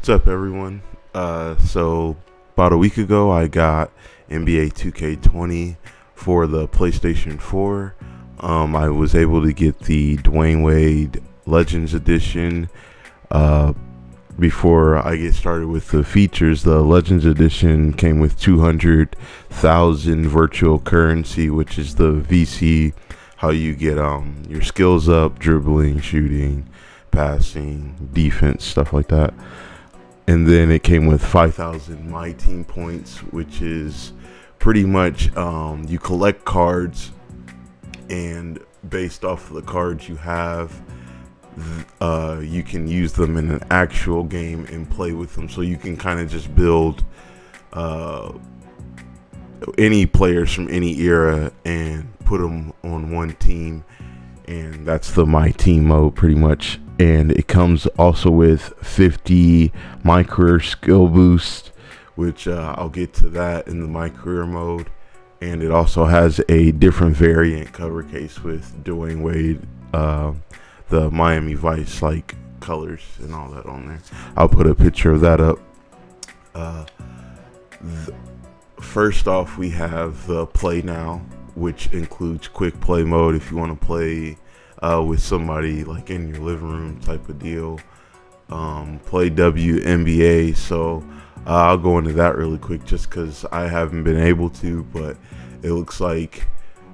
What's up, everyone? So about a week ago, I got NBA 2K20 for the PlayStation 4. I was able to get the Dwayne Wade Legends Edition. Before I get started with the features, the Legends Edition came with 200,000 virtual currency, which is the VC, how you get your skills up, dribbling, shooting, passing, defense, stuff like that. And then it came with 5,000 My Team points, which is pretty much you collect cards, and based off of the cards you have, you can use them in an actual game and play with them. So you can kind of just build any players from any era and put them on one team, and that's the My Team mode pretty much. And it comes also with 50 My Career skill boost, which I'll get to that in the My Career mode. And it also has a different variant cover case with Dwayne Wade, the Miami Vice like colors and all that on there. I'll put a picture of that up. First off, we have the Play Now, which includes quick play mode if you want to play with somebody like in your living room type of deal. Play WNBA, so I'll go into that really quick just because I haven't been able to, but it looks like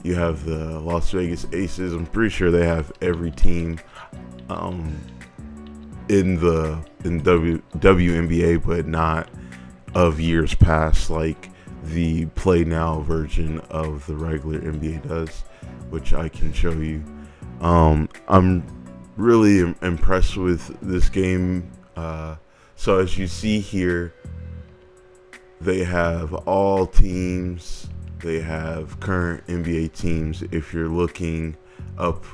you have the Las Vegas Aces. I'm pretty sure they have every team in WNBA, but not of years past like the Play Now version of the regular NBA does, which I can show you. I'm really impressed with this game. So as you see here, they have all teams. They have current NBA teams. If you're looking up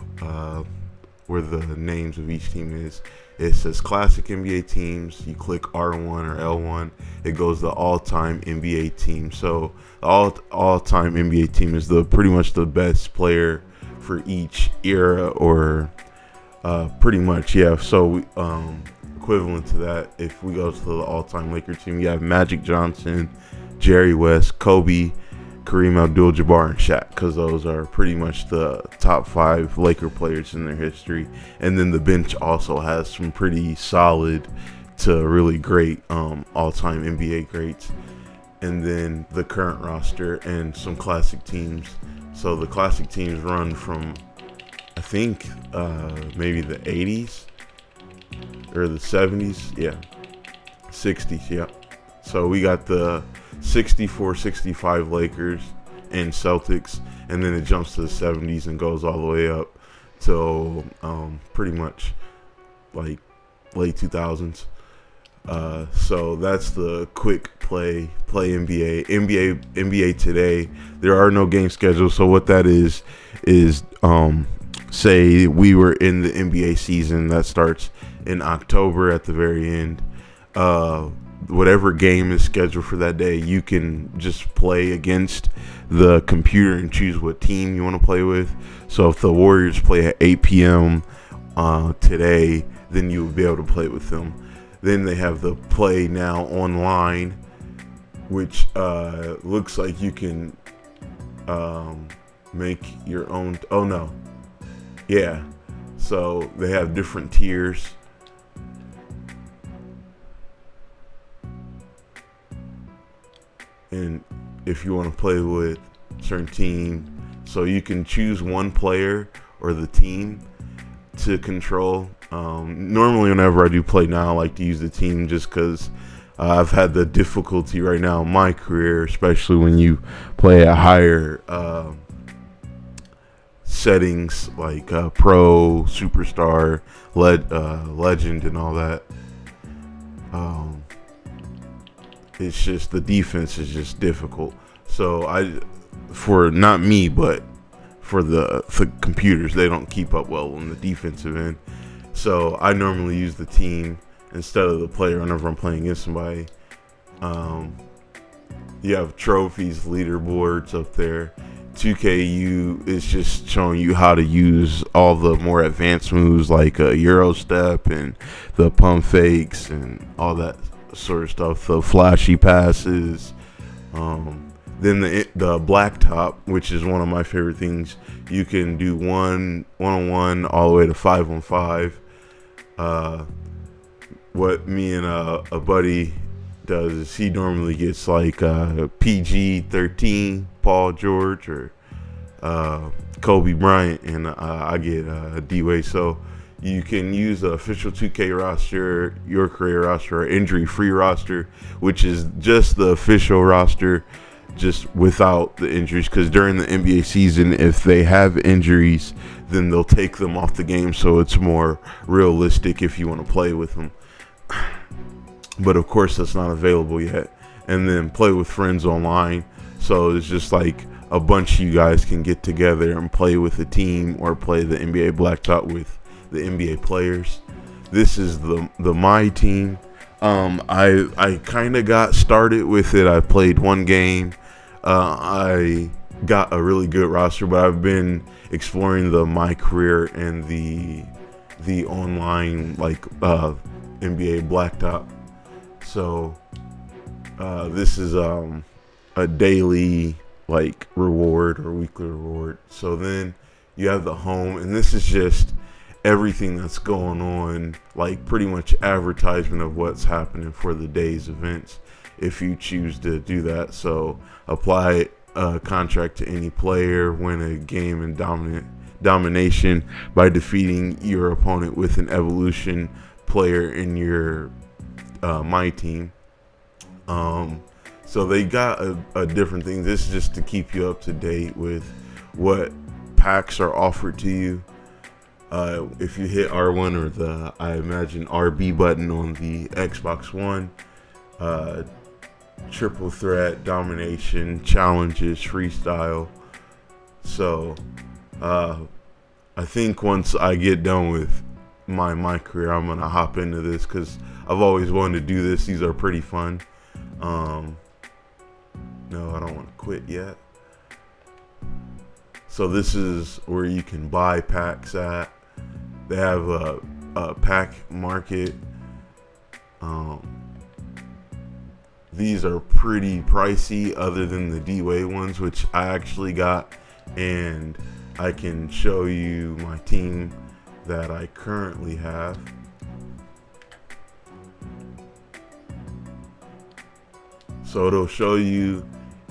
where the names of each team is, it says classic NBA teams. You click R1 or L1, it goes to all-time NBA team. So all-time NBA team is pretty much the best player for each era, or pretty much, yeah. So equivalent to that, if we go to the all-time Laker team, you have Magic Johnson, Jerry West, Kobe, Kareem Abdul-Jabbar, and Shaq, because those are pretty much the top 5 Laker players in their history. And then the bench also has some pretty solid to really great all-time NBA greats. And then the current roster and some classic teams. So the classic teams run from, I think, maybe the 80s or the 70s. Yeah, 60s, yeah. So we got the 64-65 Lakers and Celtics, and then it jumps to the 70s and goes all the way up to pretty much like late 2000s. So that's the quick play NBA today. There are no game schedules. So what that is say we were in the NBA season that starts in October at the very end. Whatever game is scheduled for that day, you can just play against the computer and choose what team you want to play with. So if the Warriors play at 8 p.m. Today, then you will be able to play with them. Then they have the Play Now online, which looks like you can make your own. Oh no, yeah. So they have different tiers. And if you want to play with a certain team, so you can choose one player or the team to control. Normally whenever I do Play Now, I like to use the team just because I've had the difficulty right now in my career, especially when you play at higher settings like pro, superstar, legend, and all that. It's just the defense is just difficult. So for not me, but for the computers, they don't keep up well on the defensive end. So I normally use the team instead of the player whenever I'm playing against somebody. You have trophies, leaderboards up there, 2KU is just showing you how to use all the more advanced moves like Euro step and the pump fakes and all that sort of stuff. The flashy passes. Then the blacktop, which is one of my favorite things. You can do one-on-one all the way to 5-on-5. What me and a buddy does is he normally gets like PG-13 Paul George or Kobe Bryant, and I get D-Wade. So you can use the official 2K roster, your career roster, or injury-free roster, which is just the official roster, just without the injuries. Because during the NBA season, if they have injuries, then they'll take them off the game, so it's more realistic if you want to play with them. But of course, that's not available yet. And then play with friends online. So it's just like a bunch of you guys can get together and play with a team or play the NBA Blacktop with the NBA players. This is the my team. I kind of got started with it. I played one game. I got a really good roster, but I've been exploring the my career and the online like NBA Blacktop. So this is a daily like reward or weekly reward. So then you have the home, and this is just everything that's going on, like pretty much advertisement of what's happening for the day's events if you choose to do that. So apply a contract to any player, win a game in domination by defeating your opponent with an evolution player in your my team. So they got a different thing. This is just to keep you up to date with what packs are offered to you. If you hit R1 or the, I imagine, RB button on the Xbox One, triple threat, domination, challenges, freestyle. So I think once I get done with my career, I'm gonna hop into this because I've always wanted to do this. These are pretty fun. No, I don't want to quit yet. So this is where you can buy packs at. They have a pack market. These are pretty pricey other than the D-Way ones, which I actually got, and I can show you my team that I currently have. So it'll show you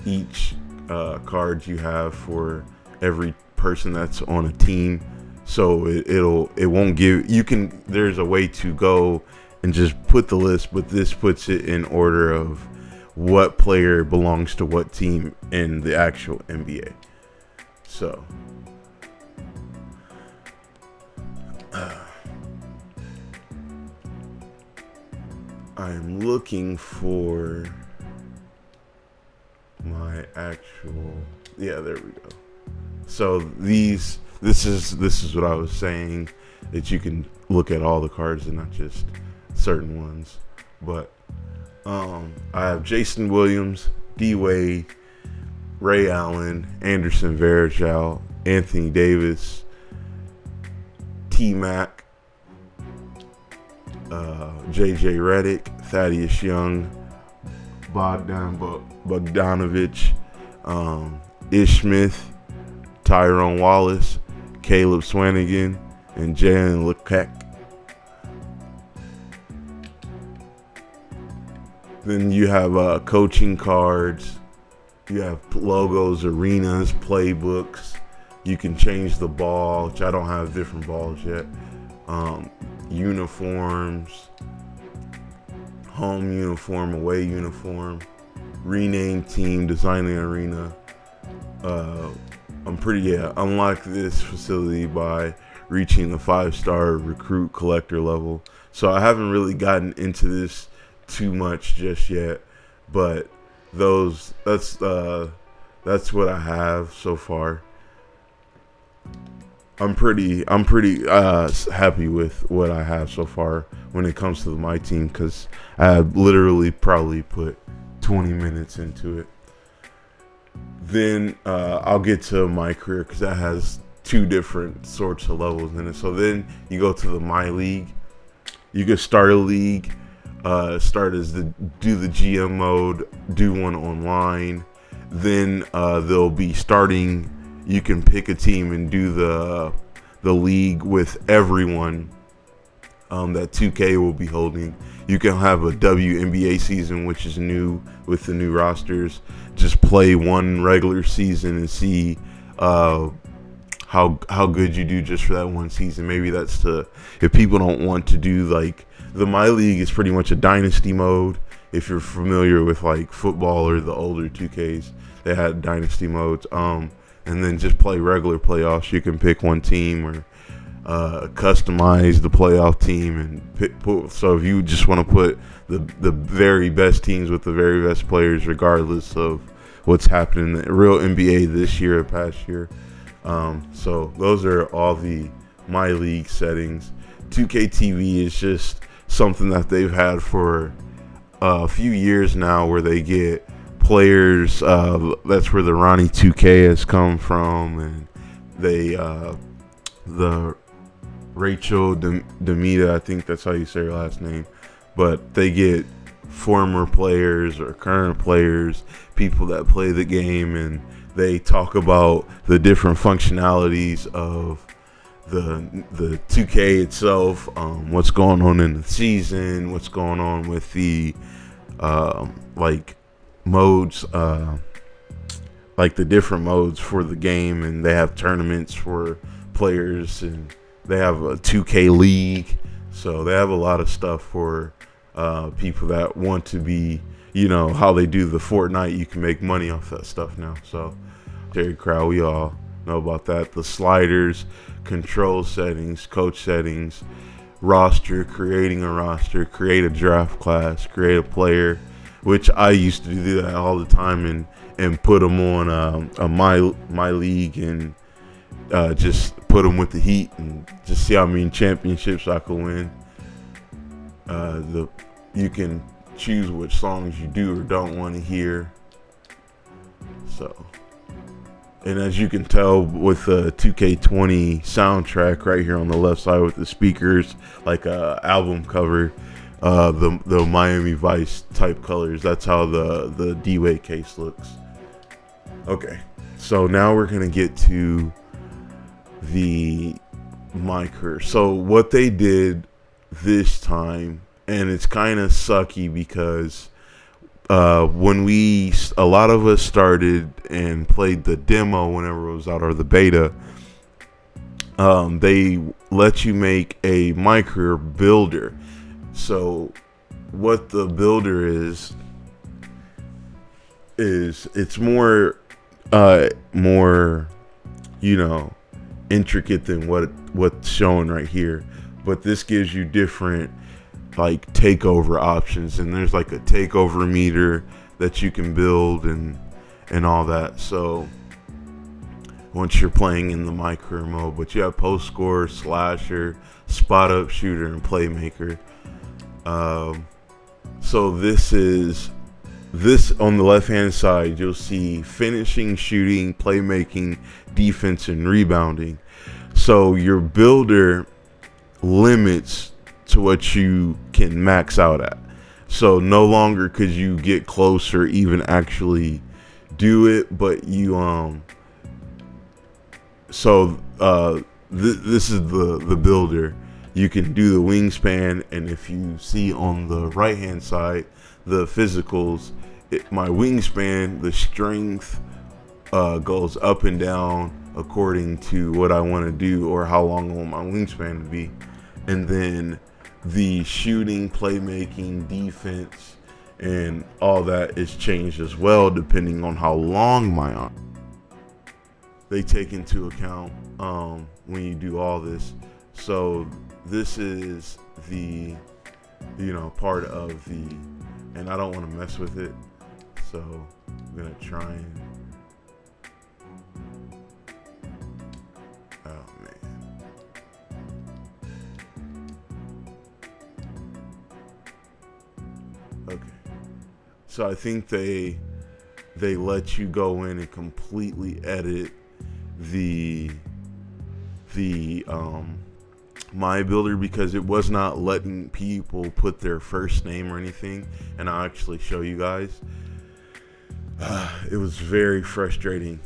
each card you have for every person that's on a team. So it won't give you can. There's a way to go and just put the list, but this puts it in order of what player belongs to what team in the actual NBA. So I'm looking for my actual, yeah, there we go. So this is what I was saying, that you can look at all the cards and not just certain ones. But I have Jason Williams, D-Wade, Ray Allen, Anderson Varejao, Anthony Davis, T-Mac, JJ Redick, Thaddeus Young, Bogdanovich, Ish Smith, Tyrone Wallace, Caleb Swanigan, and Jalen Lecque. Then you have coaching cards. You have logos, arenas, playbooks. You can change the ball, which I don't have different balls yet. Uniforms, home uniform, away uniform, rename team, design the arena. Unlock this facility by reaching the 5-star recruit collector level. So I haven't really gotten into this too much just yet, but that's what I have so far. I'm pretty happy with what I have so far when it comes to my team, because I literally probably put 20 minutes into it. Then I'll get to my career because that has two different sorts of levels in it. So then you go to the my league. You can start a league, start as do the GM mode, do one online. Then they'll be starting. You can pick a team and do the league with everyone that 2K will be holding. You can have a WNBA season, which is new with the new rosters. Just play one regular season and see how good you do just for that one season. Maybe that's if people don't want to do like the My League is pretty much a dynasty mode. If you're familiar with like football or the older 2Ks, they had dynasty modes. And then just play regular playoffs. You can pick one team or customize the playoff team and so if you just want to put the very best teams with the very best players regardless of what's happening in the real NBA this year or past year. So those are all the My League settings. 2K TV is just something that they've had for a few years now where they get players. That's where the Ronnie 2K has come from, and they the Rachel Demita, I think that's how you say her last name, but they get former players or current players, people that play the game, and they talk about the different functionalities of the 2K itself, what's going on in the season, what's going on with the like modes, like the different modes for the game, and they have tournaments for players, and they have a 2K league, so they have a lot of stuff for people that want to be, how they do the Fortnite. You can make money off that stuff now. So Jerry Crowd, we all know about that. The sliders, control settings, coach settings, roster, creating a roster, create a draft class, create a player, which I used to do that all the time, and put them on my league, and just put them with the Heat and just see how many championships I could win. You can choose which songs you do or don't want to hear. So, and as you can tell with the 2K20 soundtrack right here on the left side with the speakers, like a album cover, the Miami Vice type colors. That's how the D-Wade case looks. Okay, so now we're gonna get to the micer. So what they did this time, and it's kind of sucky because when a lot of us started and played the demo whenever it was out, or the beta, they let you make a micer builder. So what the builder is it's more intricate than what's shown right here, but this gives you different like takeover options, and there's like a takeover meter that you can build and all that. So once you're playing in the micro mode, but you have post scorer, slasher, spot up shooter, and playmaker. So this on the left hand side, you'll see finishing, shooting, playmaking, defense, and rebounding. So your builder limits to what you can max out at. So no longer could you get close or even actually do it, but you this is the builder. You can do the wingspan, and if you see on the right hand side the physicals, my wingspan, the strength goes up and down according to what I want to do or how long I want my wingspan to be. And then the shooting, playmaking, defense, and all that is changed as well depending on how long my arm. They take into account when you do all this. So this is the part of the, and I don't want to mess with it, so I'm gonna try and okay. So I think they they let you go in and completely edit the my builder, because it was not letting people put their first name or anything. And I'll actually show you guys. It was very frustrating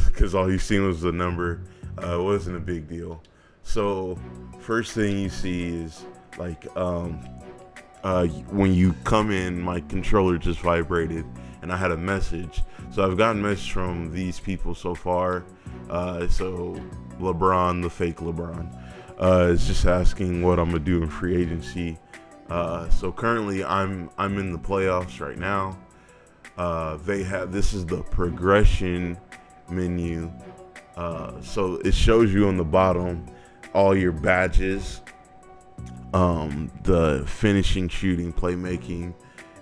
because all you seen was the number. It wasn't a big deal. So first thing you see is like when you come in, my controller just vibrated and I had a message. So I've gotten messages from these people so far. So LeBron, the fake LeBron, is just asking what I'm gonna do in free agency. So currently I'm in the playoffs right now. This is the progression menu. So it shows you on the bottom all your badges, the finishing, shooting, playmaking,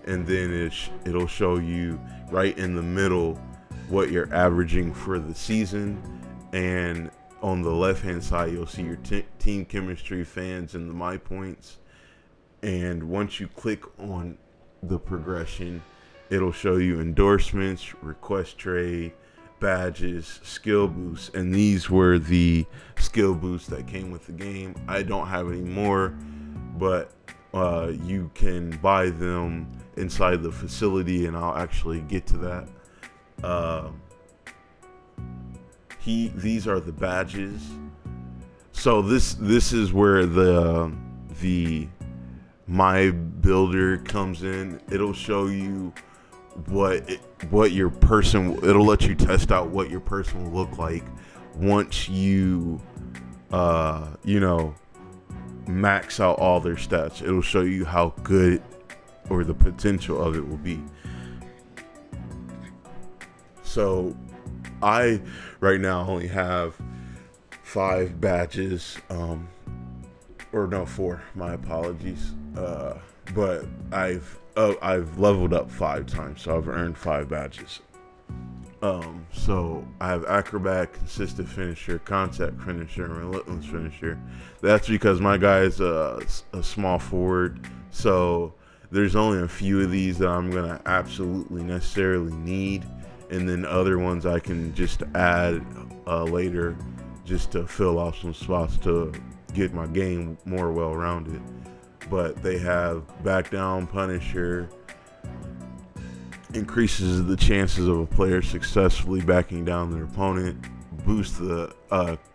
and then it'll show you right in the middle what you're averaging for the season. And on the left hand side, you'll see your team chemistry, fans, and the my points. And once you click on the progression, it'll show you endorsements, request trade, badges, skill boosts, and these were the skill boosts that came with the game. I don't have any more, but you can buy them inside the facility, and I'll actually get to that. These are the badges. So this is where the my builder comes in. It'll show you what your person, it'll let you test out what your person will look like once you max out all their stats. It'll show you how good or the potential of it will be. So I right now only have 5 badges, or no, 4, my apologies. But I've leveled up 5 times, so I've earned 5 badges. So I have acrobat, consistent finisher, contact finisher, and relentless finisher. That's because my guy is a small forward, so there's only a few of these that I'm gonna absolutely necessarily need, and then other ones I can just add later, just to fill off some spots to get my game more well-rounded. But they have back down punisher, increases the chances of a player successfully backing down their opponent, boost the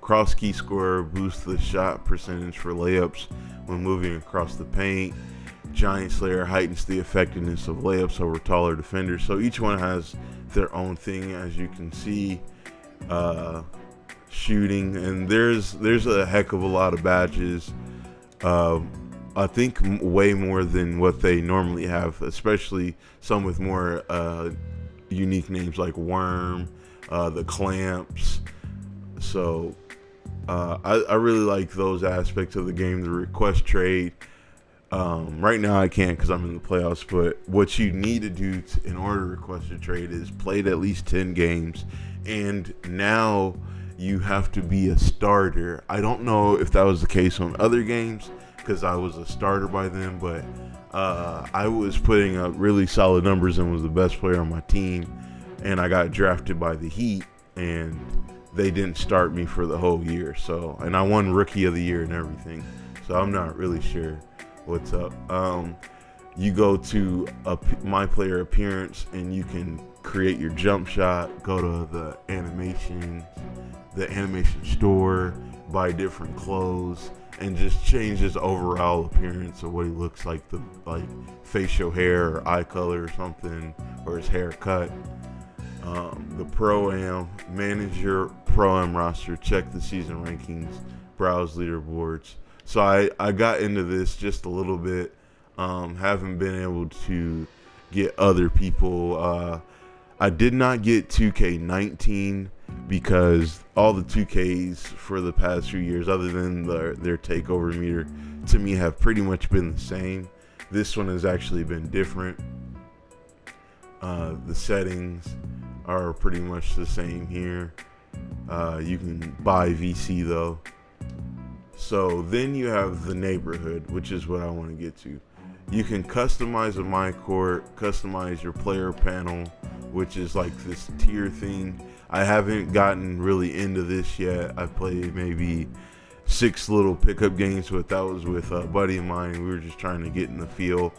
cross key score, boost the shot percentage for layups when moving across the paint. Giant Slayer heightens the effectiveness of layups over taller defenders. So each one has their own thing, as you can see. Shooting, and there's a heck of a lot of badges. I think way more than what they normally have, especially some with more unique names like Worm, the Clamps. So I really like those aspects of the game. The request trade. Right now I can't because I'm in the playoffs, but what you need to do in order to request a trade is played at least 10 games, and now you have to be a starter. I don't know if that was the case on other games because I was a starter by then, but I was putting up really solid numbers and was the best player on my team, and I got drafted by the Heat, and they didn't start me for the whole year. So, and I won Rookie of the Year and everything, so I'm not really sure what's up. You go to my player appearance, and you can create your jump shot, go to the animation store, buy different clothes, and just change his overall appearance of what he looks like, like facial hair or eye color or something, or his haircut. The Pro-Am, manage your Pro-Am roster, check the season rankings, browse leaderboards. So I got into this just a little bit, haven't been able to get other people. I did not get 2K19 because all the 2Ks for the past few years, other than their takeover meter, to me have pretty much been the same. This one has actually been different. The settings are pretty much the same here. You can buy VC though. So then you have the neighborhood, which is what I want to get to. You can customize a my court, customize your player panel, which is like this tier thing. I haven't gotten really into this yet. I played maybe 6 little pickup games, but that was with a buddy of mine. We were just trying to get in the feel.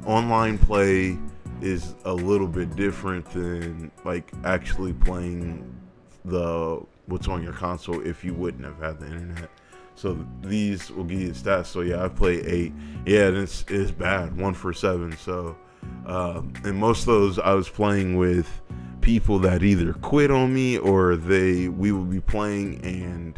Online play is a little bit different than like actually playing the what's on your console if you wouldn't have had the internet. So these will give you stats. So yeah, I played 8. Yeah, and it's bad, 1 for 7. So and most of those I was playing with people that either quit on me or we would be playing and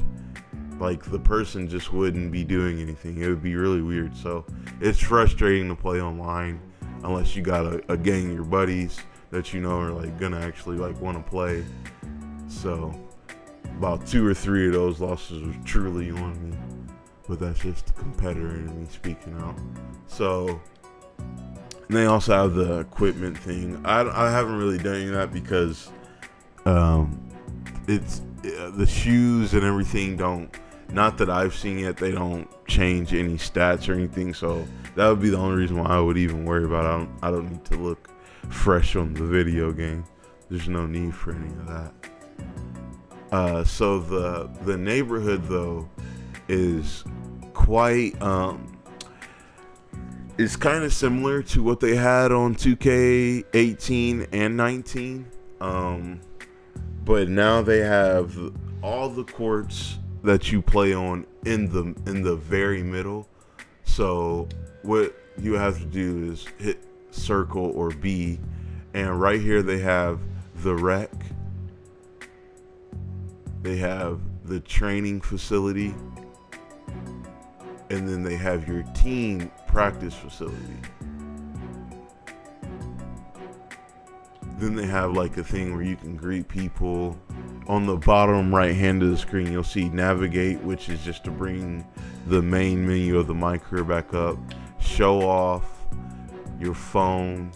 like the person just wouldn't be doing anything. It would be really weird. So it's frustrating to play online unless you got a gang of your buddies that you know are like gonna actually like want to play. So about 2 or 3 of those losses were truly on me, but that's just the competitor in me speaking out. So, and they also have the equipment thing. I haven't really done any of that because it's the shoes and everything not that I've seen yet, they don't change any stats or anything. So that would be the only reason why I would even worry about it. I don't need to look fresh on the video game. There's no need for any of that. So the neighborhood though is quite it's kind of similar to what they had on 2K18 and 19, but now they have all the courts that you play on in the very middle. So what you have to do is hit circle or B, and right here they have the rec. They have the training facility, and then they have your team practice facility. Then they have like a thing where you can greet people. On the bottom right hand of the screen, you'll see navigate, which is just to bring the main menu of the My Career back up. Show off your phone,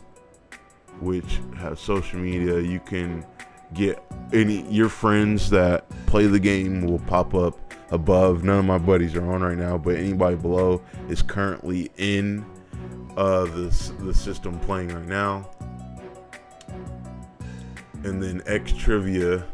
which has social media. You can get your friends that play the game will pop up above. None of my buddies are on right now, but anybody below is currently in the system playing right now. And then X Trivia,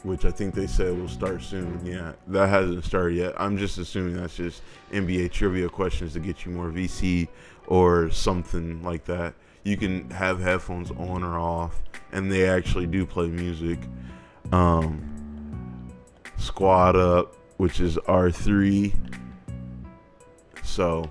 which I think they said will start soon. Yeah, that hasn't started yet. I'm just assuming that's just NBA trivia questions to get you more VC or something like that. You can have headphones on or off, and they actually do play music. Squad Up, which is R3. So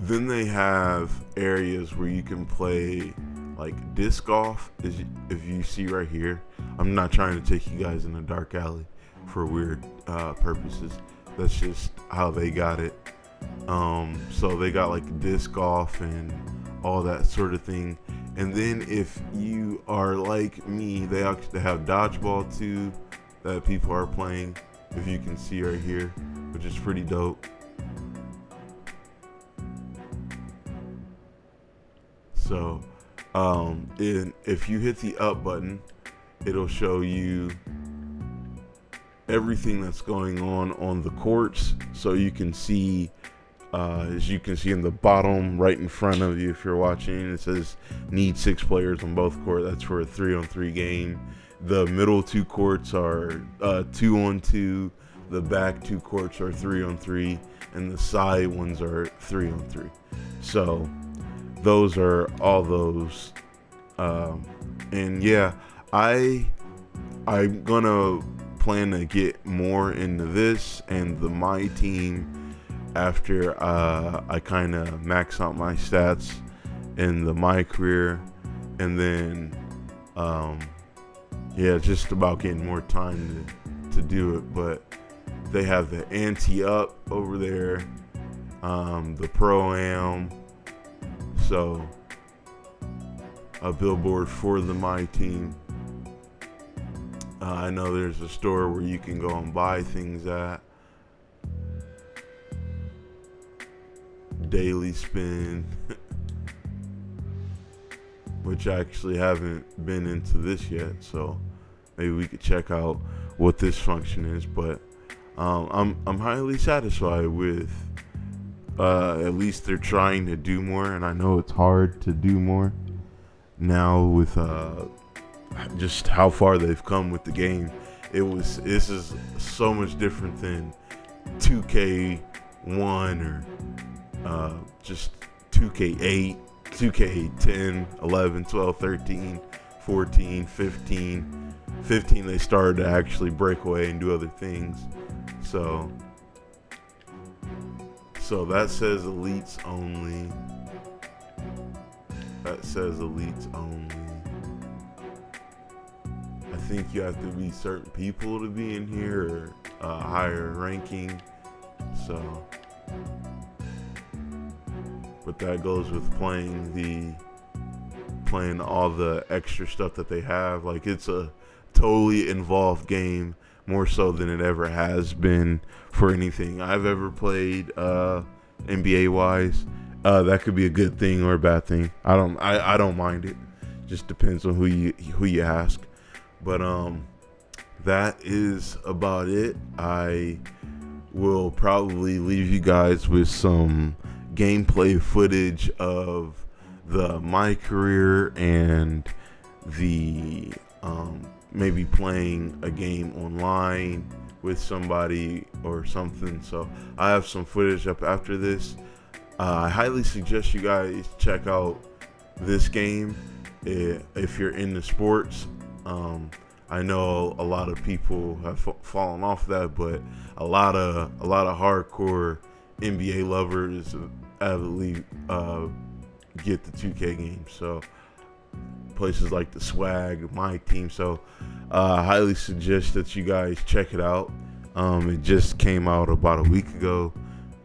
then they have areas where you can play like disc golf. If you see right here, I'm not trying to take you guys in a dark alley for weird purposes. That's just how they got it. So they got like disc golf and all that sort of thing. And then if you are like me, they actually have dodgeball too that people are playing, if you can see right here, which is pretty dope. So if you hit the up button, it'll show you everything that's going on the courts. So you can see, as you can see in the bottom right in front of you, if you're watching, it says need 6 players on both courts. That's for a 3-on-3 game. The middle 2 courts are 2-on-2. The back 2 courts are 3-on-3, and the side ones are 3-on-3. So those are all those. And yeah, I'm gonna plan to get more into this and the My Team after I kind of max out my stats in the My Career, and then yeah, just about getting more time to do it. But they have the anti-up over there, the Pro-Am, so a billboard for the My Team. I know there's a store where you can go and buy things at. Daily Spin, which I actually haven't been into this yet, so maybe we could check out what this function is. But I'm highly satisfied with at least they're trying to do more, and I know it's hard to do more, now with just how far they've come with the game. This is so much different than 2K1 or just 2K8, 2K10, 11, 12, 13, 14, 15. 15 they started to actually break away and do other things. So that says elites only. That says elites only. I think you have to be certain people to be in here, or higher ranking. So, but that goes with playing all the extra stuff that they have. Like, it's a totally involved game, more so than it ever has been for anything I've ever played, NBA wise. That could be a good thing or a bad thing. I don't mind it. Just depends on who you ask. But that is about it. I will probably leave you guys with some gameplay footage of my career and the maybe playing a game online with somebody or something. So I have some footage up after this. I highly suggest you guys check out this game if you're into sports. I know a lot of people have fallen off that, but a lot of hardcore NBA lovers avidly get the 2K game. So places like the Swag, my team. So I highly suggest that you guys check it out. It just came out about a week ago,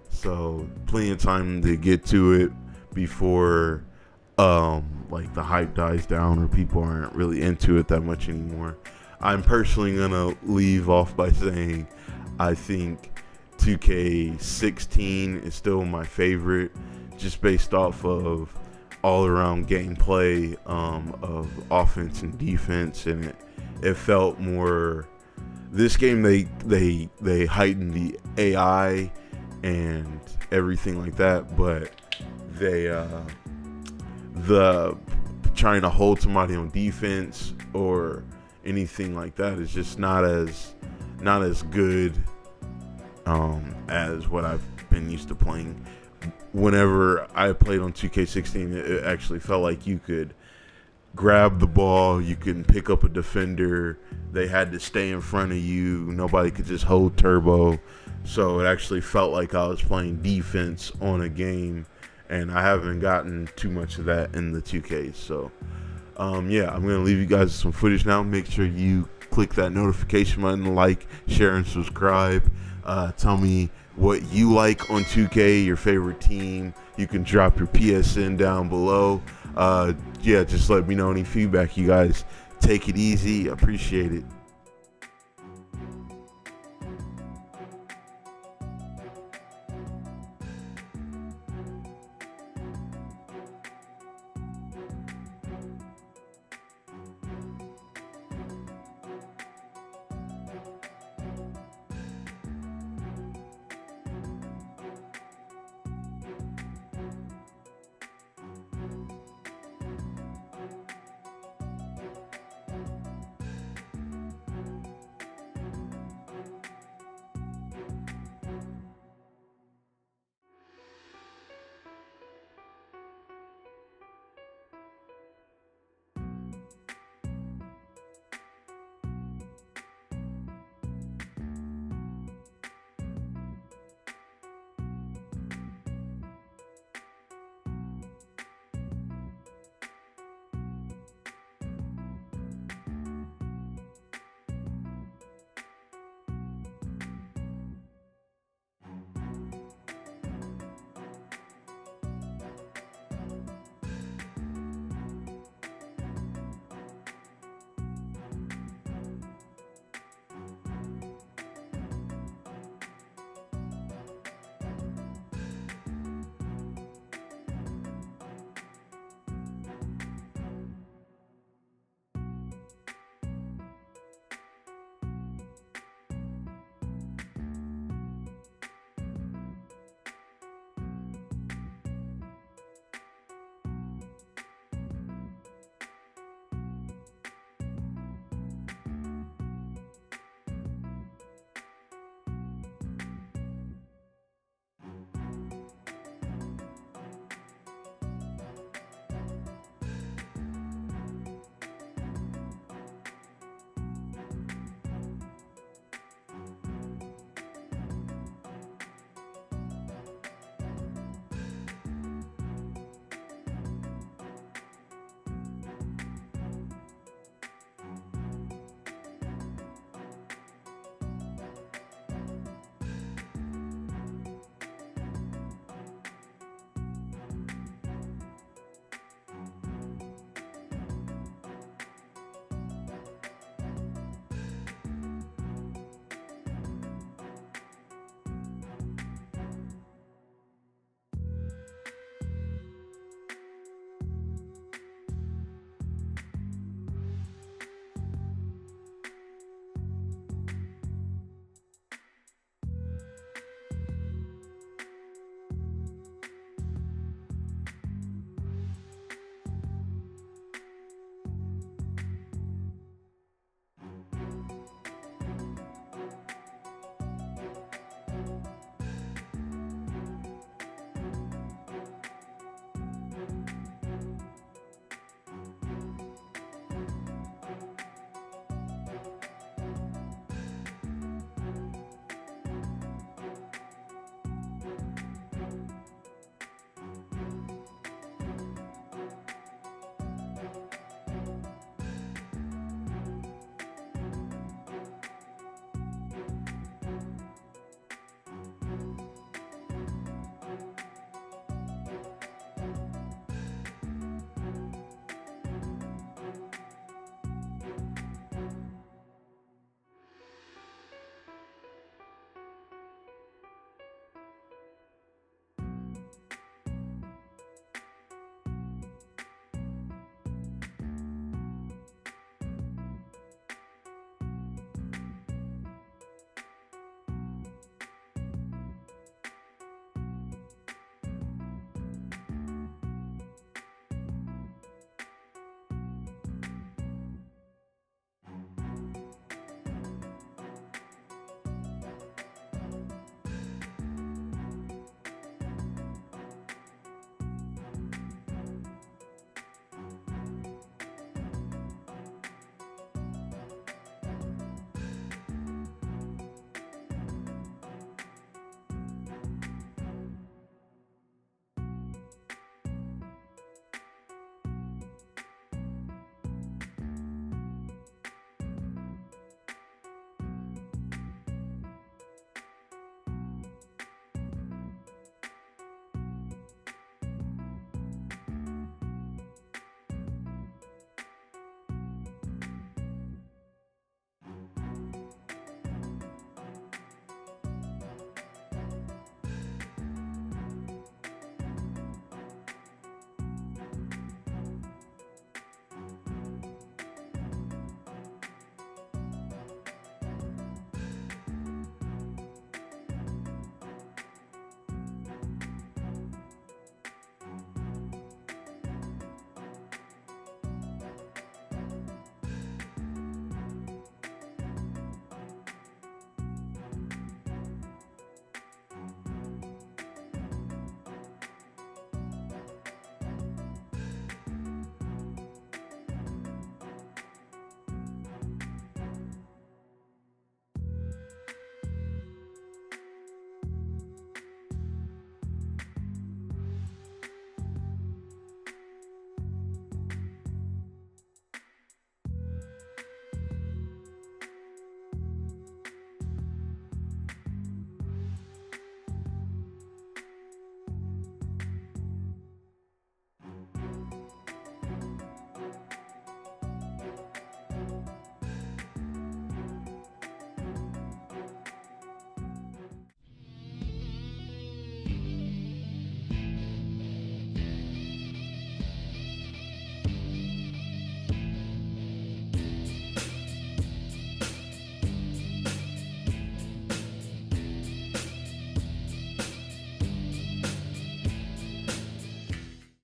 so plenty of time to get to it before like the hype dies down or people aren't really into it that much anymore. I'm personally gonna leave off by saying I think 2K16 is still my favorite, just based off of all around gameplay of offense and defense, and it felt more. This game they heightened the AI and everything like that, but the trying to hold somebody on defense or anything like that is just not as good as what I've been used to playing. Whenever I played on 2K16, it actually felt like you could grab the ball, you can pick up a defender, they had to stay in front of you, nobody could just hold turbo. So it actually felt like I was playing defense on a game, and I haven't gotten too much of that in the 2K. So yeah, I'm gonna leave you guys with some footage now. Make sure you click that notification button, like, share, and subscribe. Tell me what you like on 2K, your favorite team. You can drop your PSN down below. Yeah, just let me know any feedback. You guys take it easy. Appreciate it.